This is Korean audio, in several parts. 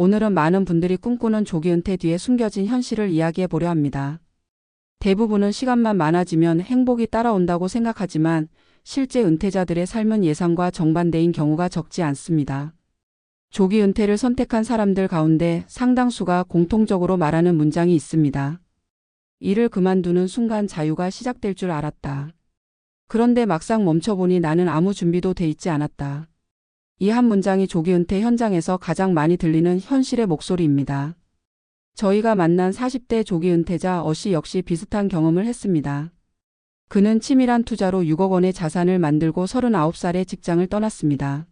오늘은 많은 분들이 꿈꾸는 조기 은퇴 뒤에 숨겨진 현실을 이야기해 보려 합니다. 대부분은 시간만 많아지면 행복이 따라온다고 생각하지만 실제 은퇴자들의 삶은 예상과 정반대인 경우가 적지 않습니다. 조기 은퇴를 선택한 사람들 가운데 상당수가 공통적으로 말하는 문장이 있습니다. 일을 그만두는 순간 자유가 시작될 줄 알았다. 그런데 막상 멈춰보니 나는 아무 준비도 돼 있지 않았다. 이 한 문장이 조기 은퇴 현장에서 가장 많이 들리는 현실의 목소리입니다. 저희가 만난 40대 조기 은퇴자 어씨 역시 비슷한 경험을 했습니다. 그는 치밀한 투자로 6억 원의 자산을 만들고 39살에 직장을 떠났습니다.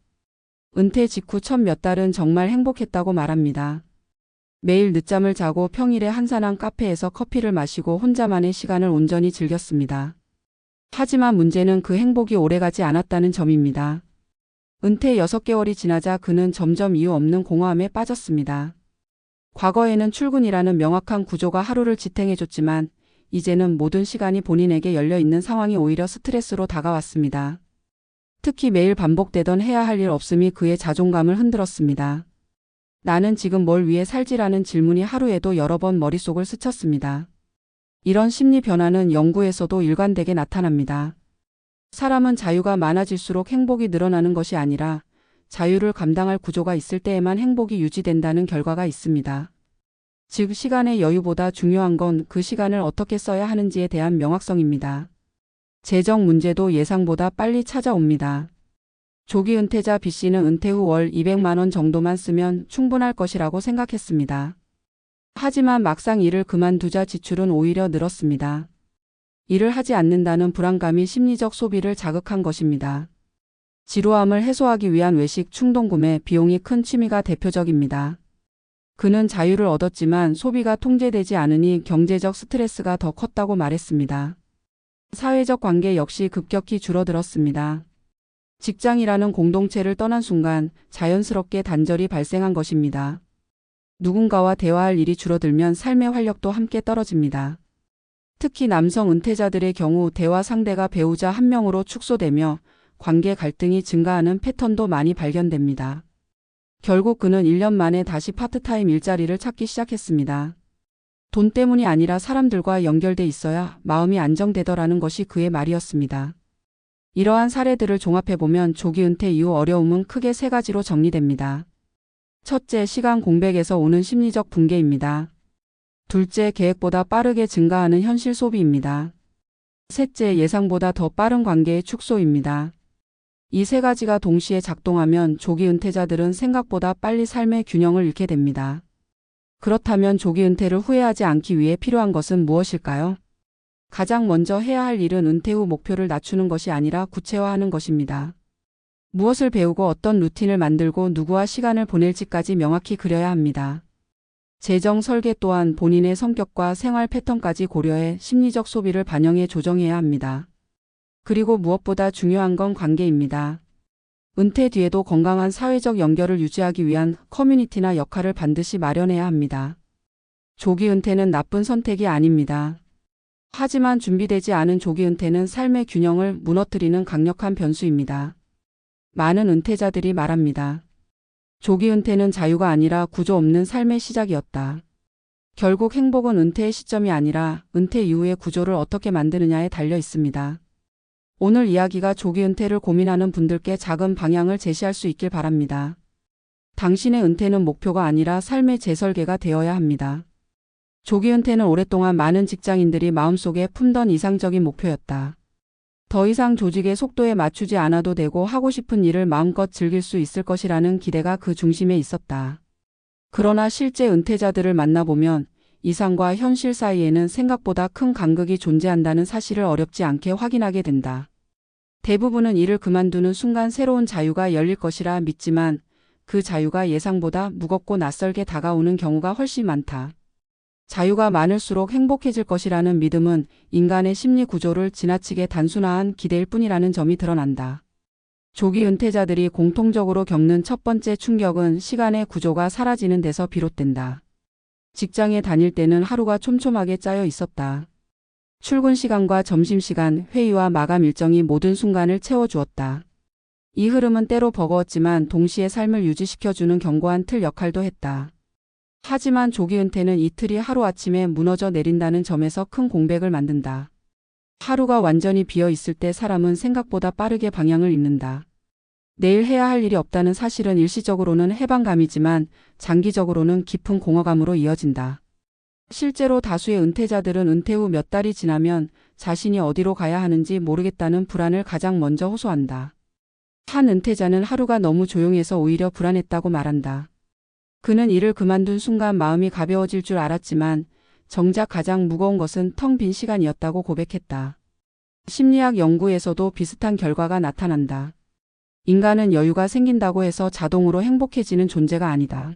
은퇴 직후 첫 몇 달은 정말 행복했다고 말합니다. 매일 늦잠을 자고 평일에 한산한 카페에서 커피를 마시고 혼자만의 시간을 온전히 즐겼습니다. 하지만 문제는 그 행복이 오래가지 않았다는 점입니다. 은퇴 6개월이 지나자 그는 점점 이유 없는 공허함에 빠졌습니다. 과거에는 출근이라는 명확한 구조가 하루를 지탱해줬지만 이제는 모든 시간이 본인에게 열려있는 상황이 오히려 스트레스로 다가왔습니다. 특히 매일 반복되던 해야 할 일 없음이 그의 자존감을 흔들었습니다. 나는 지금 뭘 위해 살지라는 질문이 하루에도 여러 번 머릿속을 스쳤습니다. 이런 심리 변화는 연구에서도 일관되게 나타납니다. 사람은 자유가 많아질수록 행복이 늘어나는 것이 아니라 자유를 감당할 구조가 있을 때에만 행복이 유지된다는 결과가 있습니다. 즉 시간의 여유보다 중요한 건 그 시간을 어떻게 써야 하는지에 대한 명확성입니다. 재정 문제도 예상보다 빨리 찾아옵니다. 조기 은퇴자 B씨는 은퇴 후 월 200만 원 정도만 쓰면 충분할 것이라고 생각했습니다. 하지만 막상 일을 그만두자 지출은 오히려 늘었습니다. 일을 하지 않는다는 불안감이 심리적 소비를 자극한 것입니다. 지루함을 해소하기 위한 외식, 충동 구매, 비용이 큰 취미가 대표적입니다. 그는 자유를 얻었지만 소비가 통제되지 않으니 경제적 스트레스가 더 컸다고 말했습니다. 사회적 관계 역시 급격히 줄어들었습니다. 직장이라는 공동체를 떠난 순간 자연스럽게 단절이 발생한 것입니다. 누군가와 대화할 일이 줄어들면 삶의 활력도 함께 떨어집니다. 특히 남성 은퇴자들의 경우 대화 상대가 배우자 한 명으로 축소되며 관계 갈등이 증가하는 패턴도 많이 발견됩니다. 결국 그는 1년 만에 다시 파트타임 일자리를 찾기 시작했습니다. 돈 때문이 아니라 사람들과 연결돼 있어야 마음이 안정되더라는 것이 그의 말이었습니다. 이러한 사례들을 종합해보면 조기 은퇴 이후 어려움은 크게 3가지로 정리됩니다. 첫째, 시간 공백에서 오는 심리적 붕괴입니다. 둘째, 계획보다 빠르게 증가하는 현실 소비입니다. 셋째, 예상보다 더 빠른 관계의 축소입니다. 이 3가지가 동시에 작동하면 조기 은퇴자들은 생각보다 빨리 삶의 균형을 잃게 됩니다. 그렇다면 조기 은퇴를 후회하지 않기 위해 필요한 것은 무엇일까요? 가장 먼저 해야 할 일은 은퇴 후 목표를 낮추는 것이 아니라 구체화하는 것입니다. 무엇을 배우고 어떤 루틴을 만들고 누구와 시간을 보낼지까지 명확히 그려야 합니다. 재정 설계 또한 본인의 성격과 생활 패턴까지 고려해 심리적 소비를 반영해 조정해야 합니다. 그리고 무엇보다 중요한 건 관계입니다. 은퇴 뒤에도 건강한 사회적 연결을 유지하기 위한 커뮤니티나 역할을 반드시 마련해야 합니다. 조기 은퇴는 나쁜 선택이 아닙니다. 하지만 준비되지 않은 조기 은퇴는 삶의 균형을 무너뜨리는 강력한 변수입니다. 많은 은퇴자들이 말합니다. 조기 은퇴는 자유가 아니라 구조 없는 삶의 시작이었다. 결국 행복은 은퇴의 시점이 아니라 은퇴 이후의 구조를 어떻게 만드느냐에 달려 있습니다. 오늘 이야기가 조기 은퇴를 고민하는 분들께 작은 방향을 제시할 수 있길 바랍니다. 당신의 은퇴는 목표가 아니라 삶의 재설계가 되어야 합니다. 조기 은퇴는 오랫동안 많은 직장인들이 마음속에 품던 이상적인 목표였다. 더 이상 조직의 속도에 맞추지 않아도 되고 하고 싶은 일을 마음껏 즐길 수 있을 것이라는 기대가 그 중심에 있었다. 그러나 실제 은퇴자들을 만나보면 이상과 현실 사이에는 생각보다 큰 간극이 존재한다는 사실을 어렵지 않게 확인하게 된다. 대부분은 일을 그만두는 순간 새로운 자유가 열릴 것이라 믿지만 그 자유가 예상보다 무겁고 낯설게 다가오는 경우가 훨씬 많다. 자유가 많을수록 행복해질 것이라는 믿음은 인간의 심리 구조를 지나치게 단순화한 기대일 뿐이라는 점이 드러난다. 조기 은퇴자들이 공통적으로 겪는 첫 번째 충격은 시간의 구조가 사라지는 데서 비롯된다. 직장에 다닐 때는 하루가 촘촘하게 짜여 있었다. 출근 시간과 점심시간, 회의와 마감 일정이 모든 순간을 채워주었다. 이 흐름은 때로 버거웠지만 동시에 삶을 유지시켜주는 견고한 틀 역할도 했다. 하지만 조기 은퇴는 이틀이 하루아침에 무너져 내린다는 점에서 큰 공백을 만든다. 하루가 완전히 비어 있을 때 사람은 생각보다 빠르게 방향을 잃는다. 내일 해야 할 일이 없다는 사실은 일시적으로는 해방감이지만 장기적으로는 깊은 공허감으로 이어진다. 실제로 다수의 은퇴자들은 은퇴 후 몇 달이 지나면 자신이 어디로 가야 하는지 모르겠다는 불안을 가장 먼저 호소한다. 한 은퇴자는 하루가 너무 조용해서 오히려 불안했다고 말한다. 그는 일을 그만둔 순간 마음이 가벼워질 줄 알았지만 정작 가장 무거운 것은 텅 빈 시간이었다고 고백했다. 심리학 연구에서도 비슷한 결과가 나타난다. 인간은 여유가 생긴다고 해서 자동으로 행복해지는 존재가 아니다.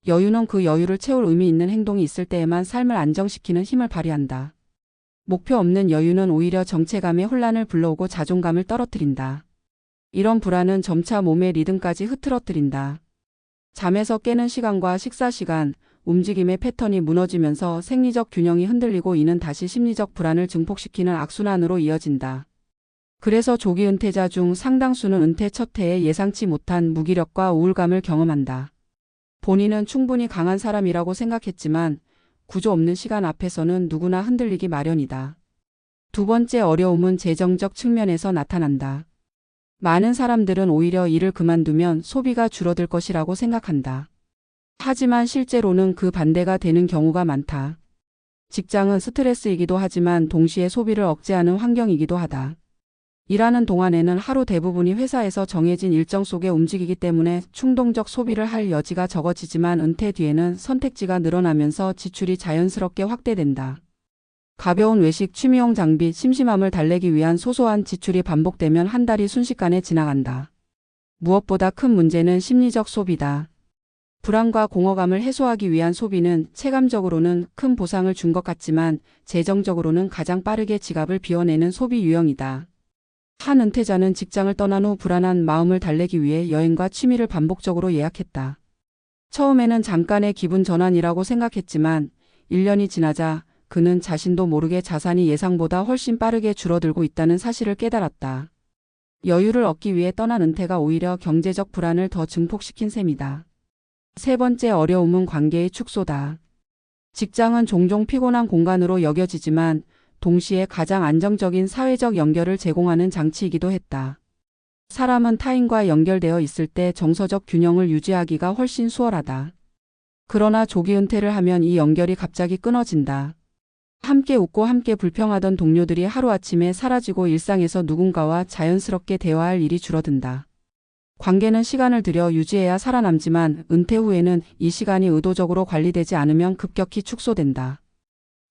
여유는 그 여유를 채울 의미 있는 행동이 있을 때에만 삶을 안정시키는 힘을 발휘한다. 목표 없는 여유는 오히려 정체감의 혼란을 불러오고 자존감을 떨어뜨린다. 이런 불안은 점차 몸의 리듬까지 흐트러뜨린다. 잠에서 깨는 시간과 식사 시간, 움직임의 패턴이 무너지면서 생리적 균형이 흔들리고 이는 다시 심리적 불안을 증폭시키는 악순환으로 이어진다. 그래서 조기 은퇴자 중 상당수는 은퇴 첫 해에 예상치 못한 무기력과 우울감을 경험한다. 본인은 충분히 강한 사람이라고 생각했지만 구조 없는 시간 앞에서는 누구나 흔들리기 마련이다. 두 번째 어려움은 재정적 측면에서 나타난다. 많은 사람들은 오히려 일을 그만두면 소비가 줄어들 것이라고 생각한다. 하지만 실제로는 그 반대가 되는 경우가 많다. 직장은 스트레스이기도 하지만 동시에 소비를 억제하는 환경이기도 하다. 일하는 동안에는 하루 대부분이 회사에서 정해진 일정 속에 움직이기 때문에 충동적 소비를 할 여지가 적어지지만 은퇴 뒤에는 선택지가 늘어나면서 지출이 자연스럽게 확대된다. 가벼운 외식, 취미용 장비, 심심함을 달래기 위한 소소한 지출이 반복되면 한 달이 순식간에 지나간다. 무엇보다 큰 문제는 심리적 소비다. 불안과 공허감을 해소하기 위한 소비는 체감적으로는 큰 보상을 준 것 같지만 재정적으로는 가장 빠르게 지갑을 비워내는 소비 유형이다. 한 은퇴자는 직장을 떠난 후 불안한 마음을 달래기 위해 여행과 취미를 반복적으로 예약했다. 처음에는 잠깐의 기분 전환이라고 생각했지만 1년이 지나자 그는 자신도 모르게 자산이 예상보다 훨씬 빠르게 줄어들고 있다는 사실을 깨달았다. 여유를 얻기 위해 떠난 은퇴가 오히려 경제적 불안을 더 증폭시킨 셈이다. 세 번째 어려움은 관계의 축소다. 직장은 종종 피곤한 공간으로 여겨지지만 동시에 가장 안정적인 사회적 연결을 제공하는 장치이기도 했다. 사람은 타인과 연결되어 있을 때 정서적 균형을 유지하기가 훨씬 수월하다. 그러나 조기 은퇴를 하면 이 연결이 갑자기 끊어진다. 함께 웃고 함께 불평하던 동료들이 하루아침에 사라지고 일상에서 누군가와 자연스럽게 대화할 일이 줄어든다. 관계는 시간을 들여 유지해야 살아남지만 은퇴 후에는 이 시간이 의도적으로 관리되지 않으면 급격히 축소된다.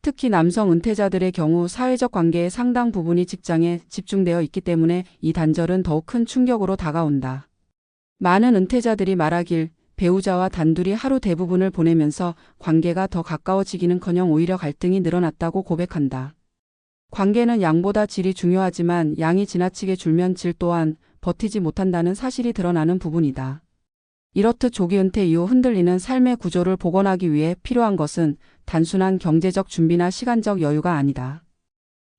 특히 남성 은퇴자들의 경우 사회적 관계의 상당 부분이 직장에 집중되어 있기 때문에 이 단절은 더욱 큰 충격으로 다가온다. 많은 은퇴자들이 말하길 배우자와 단둘이 하루 대부분을 보내면서 관계가 더 가까워지기는커녕 오히려 갈등이 늘어났다고 고백한다. 관계는 양보다 질이 중요하지만 양이 지나치게 줄면 질 또한 버티지 못한다는 사실이 드러나는 부분이다. 이렇듯 조기 은퇴 이후 흔들리는 삶의 구조를 복원하기 위해 필요한 것은 단순한 경제적 준비나 시간적 여유가 아니다.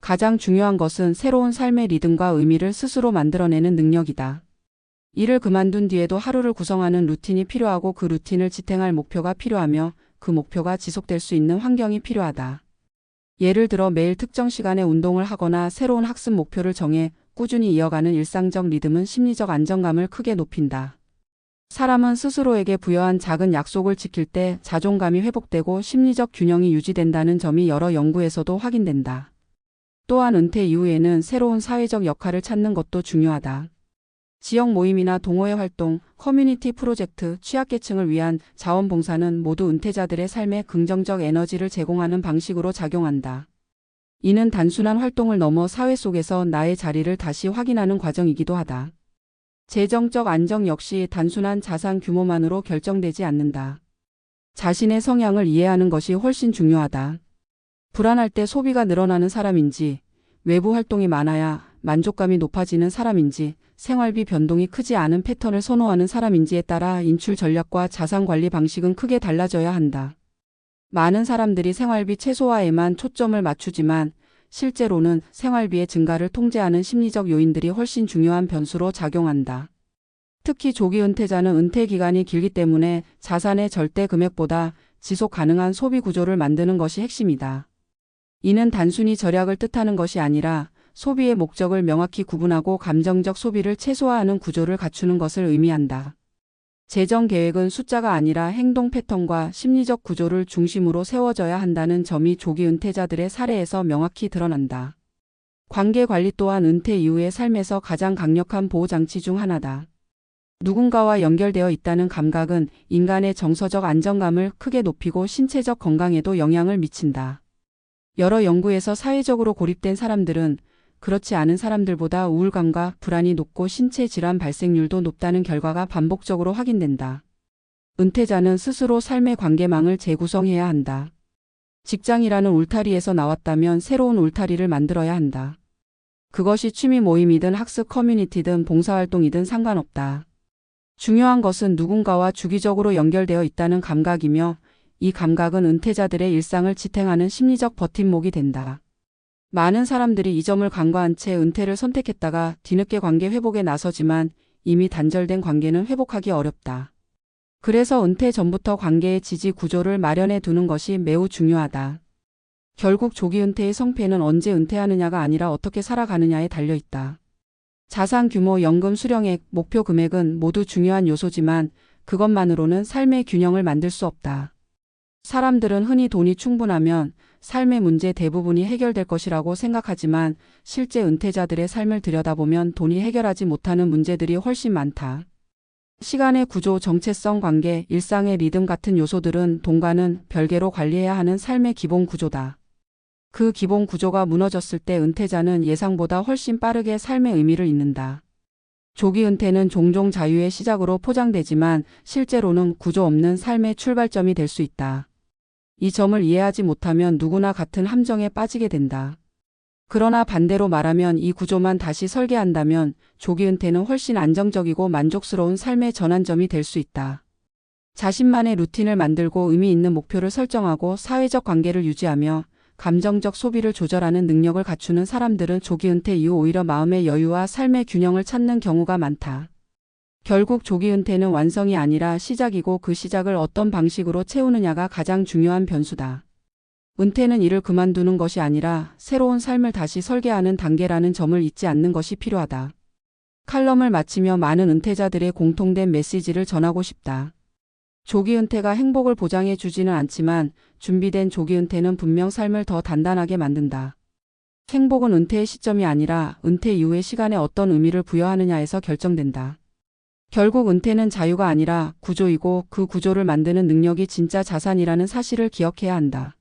가장 중요한 것은 새로운 삶의 리듬과 의미를 스스로 만들어내는 능력이다. 일을 그만둔 뒤에도 하루를 구성하는 루틴이 필요하고 그 루틴을 지탱할 목표가 필요하며 그 목표가 지속될 수 있는 환경이 필요하다. 예를 들어 매일 특정 시간에 운동을 하거나 새로운 학습 목표를 정해 꾸준히 이어가는 일상적 리듬은 심리적 안정감을 크게 높인다. 사람은 스스로에게 부여한 작은 약속을 지킬 때 자존감이 회복되고 심리적 균형이 유지된다는 점이 여러 연구에서도 확인된다. 또한 은퇴 이후에는 새로운 사회적 역할을 찾는 것도 중요하다. 지역 모임이나 동호회 활동, 커뮤니티 프로젝트, 취약계층을 위한 자원봉사는 모두 은퇴자들의 삶에 긍정적 에너지를 제공하는 방식으로 작용한다. 이는 단순한 활동을 넘어 사회 속에서 나의 자리를 다시 확인하는 과정이기도 하다. 재정적 안정 역시 단순한 자산 규모만으로 결정되지 않는다. 자신의 성향을 이해하는 것이 훨씬 중요하다. 불안할 때 소비가 늘어나는 사람인지, 외부 활동이 많아야 만족감이 높아지는 사람인지, 생활비 변동이 크지 않은 패턴을 선호하는 사람인지에 따라 인출 전략과 자산 관리 방식은 크게 달라져야 한다. 많은 사람들이 생활비 최소화에만 초점을 맞추지만 실제로는 생활비의 증가를 통제하는 심리적 요인들이 훨씬 중요한 변수로 작용한다. 특히 조기 은퇴자는 은퇴 기간이 길기 때문에 자산의 절대 금액보다 지속 가능한 소비 구조를 만드는 것이 핵심이다. 이는 단순히 절약을 뜻하는 것이 아니라 소비의 목적을 명확히 구분하고 감정적 소비를 최소화하는 구조를 갖추는 것을 의미한다. 재정 계획은 숫자가 아니라 행동 패턴과 심리적 구조를 중심으로 세워져야 한다는 점이 조기 은퇴자들의 사례에서 명확히 드러난다. 관계 관리 또한 은퇴 이후의 삶에서 가장 강력한 보호장치 중 하나다. 누군가와 연결되어 있다는 감각은 인간의 정서적 안정감을 크게 높이고 신체적 건강에도 영향을 미친다. 여러 연구에서 사회적으로 고립된 사람들은 그렇지 않은 사람들보다 우울감과 불안이 높고 신체 질환 발생률도 높다는 결과가 반복적으로 확인된다. 은퇴자는 스스로 삶의 관계망을 재구성해야 한다. 직장이라는 울타리에서 나왔다면 새로운 울타리를 만들어야 한다. 그것이 취미 모임이든 학습 커뮤니티든 봉사활동이든 상관없다. 중요한 것은 누군가와 주기적으로 연결되어 있다는 감각이며 이 감각은 은퇴자들의 일상을 지탱하는 심리적 버팀목이 된다. 많은 사람들이 이 점을 간과한 채 은퇴를 선택했다가 뒤늦게 관계 회복에 나서지만 이미 단절된 관계는 회복하기 어렵다. 그래서 은퇴 전부터 관계의 지지 구조를 마련해 두는 것이 매우 중요하다. 결국 조기 은퇴의 성패는 언제 은퇴하느냐가 아니라 어떻게 살아가느냐에 달려있다. 자산 규모, 연금 수령액, 목표 금액은 모두 중요한 요소지만 그것만으로는 삶의 균형을 만들 수 없다. 사람들은 흔히 돈이 충분하면 삶의 문제 대부분이 해결될 것이라고 생각하지만 실제 은퇴자들의 삶을 들여다보면 돈이 해결하지 못하는 문제들이 훨씬 많다. 시간의 구조, 정체성, 관계, 일상의 리듬 같은 요소들은 돈과는 별개로 관리해야 하는 삶의 기본 구조다. 그 기본 구조가 무너졌을 때 은퇴자는 예상보다 훨씬 빠르게 삶의 의미를 잃는다. 조기 은퇴는 종종 자유의 시작으로 포장되지만 실제로는 구조 없는 삶의 출발점이 될 수 있다. 이 점을 이해하지 못하면 누구나 같은 함정에 빠지게 된다. 그러나 반대로 말하면 이 구조만 다시 설계한다면 조기 은퇴는 훨씬 안정적이고 만족스러운 삶의 전환점이 될 수 있다. 자신만의 루틴을 만들고 의미 있는 목표를 설정하고 사회적 관계를 유지하며 감정적 소비를 조절하는 능력을 갖추는 사람들은 조기 은퇴 이후 오히려 마음의 여유와 삶의 균형을 찾는 경우가 많다. 결국 조기 은퇴는 완성이 아니라 시작이고 그 시작을 어떤 방식으로 채우느냐가 가장 중요한 변수다. 은퇴는 일을 그만두는 것이 아니라 새로운 삶을 다시 설계하는 단계라는 점을 잊지 않는 것이 필요하다. 칼럼을 마치며 많은 은퇴자들의 공통된 메시지를 전하고 싶다. 조기 은퇴가 행복을 보장해 주지는 않지만 준비된 조기 은퇴는 분명 삶을 더 단단하게 만든다. 행복은 은퇴의 시점이 아니라 은퇴 이후의 시간에 어떤 의미를 부여하느냐에서 결정된다. 결국 은퇴는 자유가 아니라 구조이고 그 구조를 만드는 능력이 진짜 자산이라는 사실을 기억해야 한다.